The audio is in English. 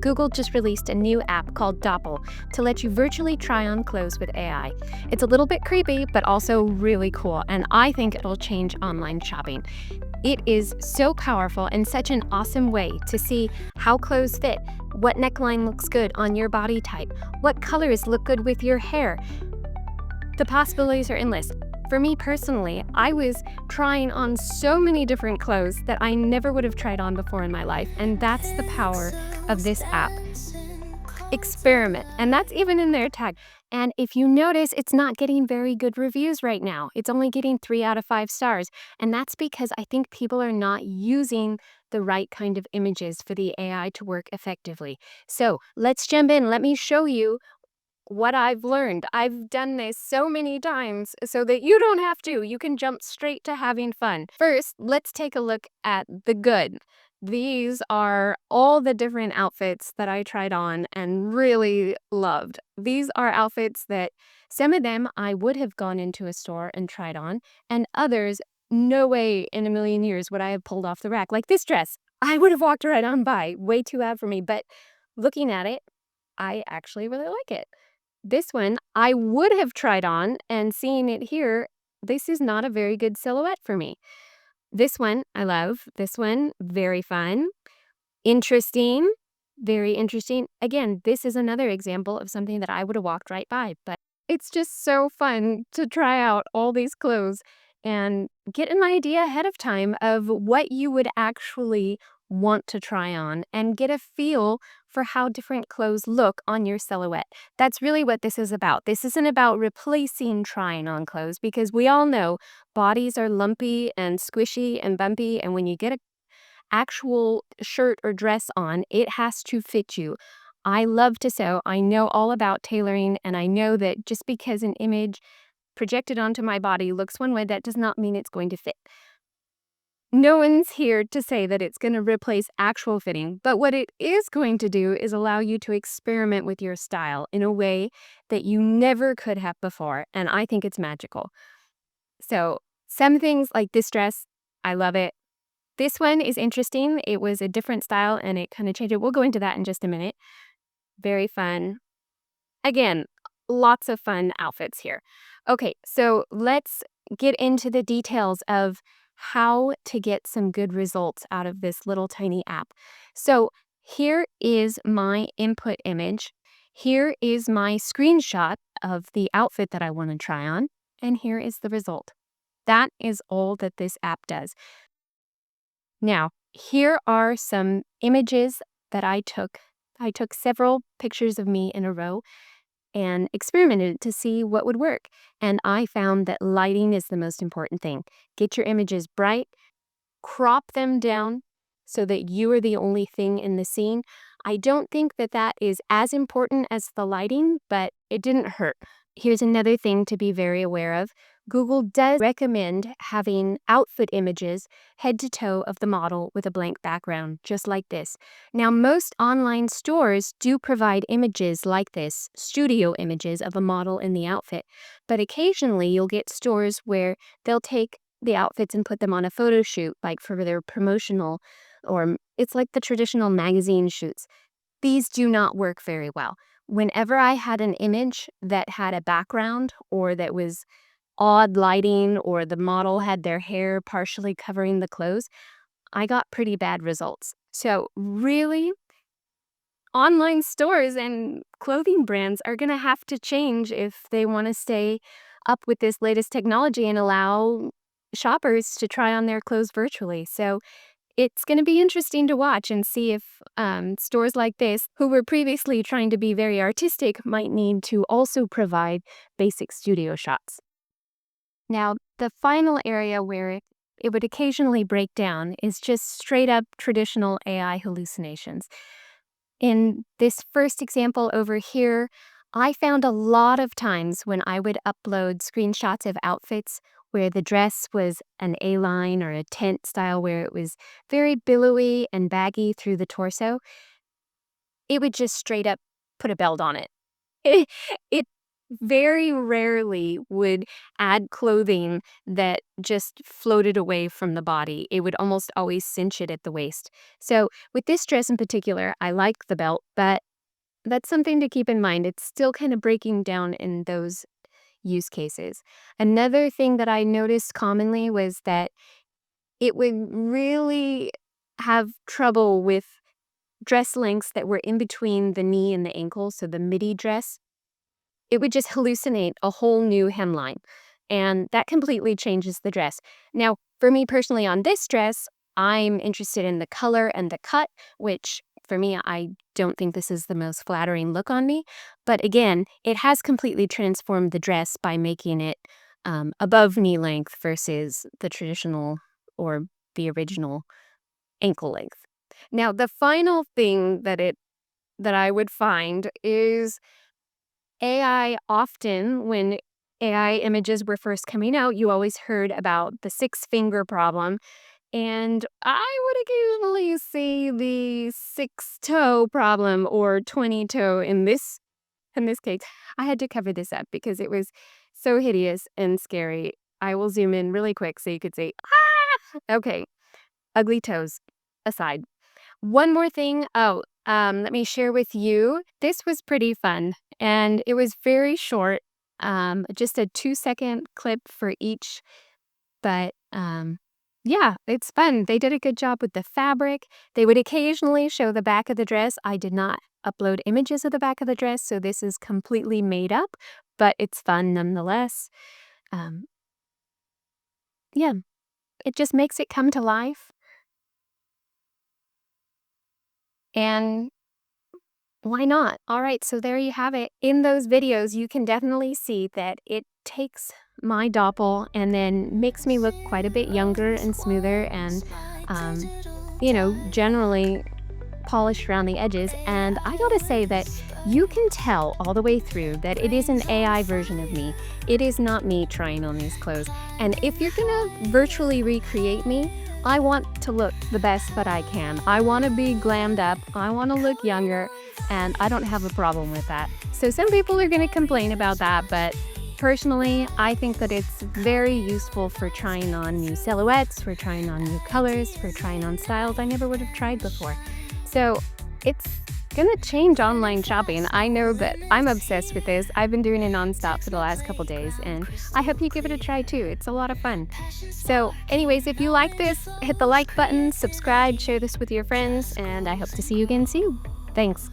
Google just released a new app called Doppl to let you virtually try on clothes with AI. It's a little bit creepy, but also really cool, and I think it'll change online shopping. It is so powerful and such an awesome way to see how clothes fit, what neckline looks good on your body type, what colors look good with your hair. The possibilities are endless. For me personally, I was trying on so many different clothes that I never would have tried on before in my life, and that's the power of this app. Experiment, and that's even in their tag. And if you notice, it's not getting very good reviews right now. It's only getting 3 out of 5 stars, and that's because I think people are not using the right kind of images for the AI to work effectively. So let's jump in. Let me show you what I've learned. I've done this so many times so that you don't have to. You can jump straight to having fun. First, let's take a look at the good. These are all the different outfits that I tried on and really loved. These are outfits that some of them I would have gone into a store and tried on, and others, no way in a million years would I have pulled off the rack. Like this dress, I would have walked right on by. Way too out for me, but looking at it, I actually really like it. This one I would have tried on, and seeing it here, this is not a very good silhouette for me. This one I love. This one, very fun. Interesting. Very interesting. Again, this is another example of something that I would have walked right by, but it's just so fun to try out all these clothes and get an idea ahead of time of what you would actually want to try on and get a feel for how different clothes look on your silhouette. That's really what this is about. This isn't about replacing trying on clothes because we all know bodies are lumpy and squishy and bumpy, and when you get an actual shirt or dress on, it has to fit you. I love to sew. I know all about tailoring, and I know that just because an image projected onto my body looks one way, that does not mean it's going to fit. No one's here to say that it's going to replace actual fitting, but what it is going to do is allow you to experiment with your style in a way that you never could have before, and I think it's magical. So, some things like this dress, I love it. This one is interesting. It was a different style and it kind of changed it. We'll go into that in just a minute. Very fun. Again, lots of fun outfits here. Okay, so let's get into the details of how to get some good results out of this little tiny app. So here is my input image. Here is my screenshot of the outfit that I want to try on. And here is the result. That is all that this app does. Now, here are some images that I took. I took several pictures of me in a row and experimented to see what would work. And I found that lighting is the most important thing. Get your images bright, crop them down so that you are the only thing in the scene. I don't think that that is as important as the lighting, but it didn't hurt. Here's another thing to be very aware of. Google does recommend having outfit images head to toe of the model with a blank background, just like this. Now, most online stores do provide images like this, studio images of a model in the outfit, but occasionally you'll get stores where they'll take the outfits and put them on a photo shoot, like for their promotional, or it's like the traditional magazine shoots. These do not work very well. Whenever I had an image that had a background or that was odd lighting or the model had their hair partially covering the clothes, I got pretty bad results. So really, online stores and clothing brands are going to have to change if they want to stay up with this latest technology and allow shoppers to try on their clothes virtually. So it's going to be interesting to watch and see if stores like this, who were previously trying to be very artistic, might need to also provide basic studio shots. Now, the final area where it would occasionally break down is just straight up traditional AI hallucinations. In this first example over here, I found a lot of times when I would upload screenshots of outfits where the dress was an A-line or a tent style where it was very billowy and baggy through the torso, it would just straight up put a belt on it. It very rarely would add clothing that just floated away from the body. It would almost always cinch it at the waist. So with this dress in particular, I like the belt, but that's something to keep in mind. It's still kind of breaking down in those use cases. Another thing that I noticed commonly was that it would really have trouble with dress lengths that were in between the knee and the ankle, so the midi dress. It would just hallucinate a whole new hemline, and that completely changes the dress. Now, for me personally on this dress, I'm interested in the color and the cut, which for me, I don't think this is the most flattering look on me. But again, it has completely transformed the dress by making it above knee length versus the traditional or the original ankle length. Now, the final thing that I would find is AI often, when AI images were first coming out, you always heard about the six finger problem. And I would occasionally see the six toe problem or 20 toe in this case. I had to cover this up because it was so hideous and scary. I will zoom in really quick so you could see. Ah! Okay, ugly toes aside. One more thing. Let me share with you. This was pretty fun, and it was very short, just a 2-second clip for each. But yeah, it's fun. They did a good job with the fabric. They would occasionally show the back of the dress. I did not upload images of the back of the dress, so this is completely made up, but it's fun nonetheless. Um, yeah, it just makes it come to life. And why not? All right, so there you have it. In those videos, you can definitely see that it takes my Doppl and then makes me look quite a bit younger and smoother and, um, generally polished around the edges. And I gotta say that you can tell all the way through that it is an AI version of me. It is not me trying on these clothes. And if you're gonna virtually recreate me, I want to look the best that I can. I want to be glammed up. I want to look younger, and I don't have a problem with that. So some people are going to complain about that, but personally, I think that it's very useful for trying on new silhouettes, for trying on new colors, for trying on styles I never would have tried before. So it's gonna change online shopping. I know that I'm obsessed with this. I've been doing it nonstop for the last couple days, and I hope you give it a try too. It's a lot of fun. So anyways, if you like this, hit the like button, subscribe, share this with your friends, and I hope to see you again soon. Thanks.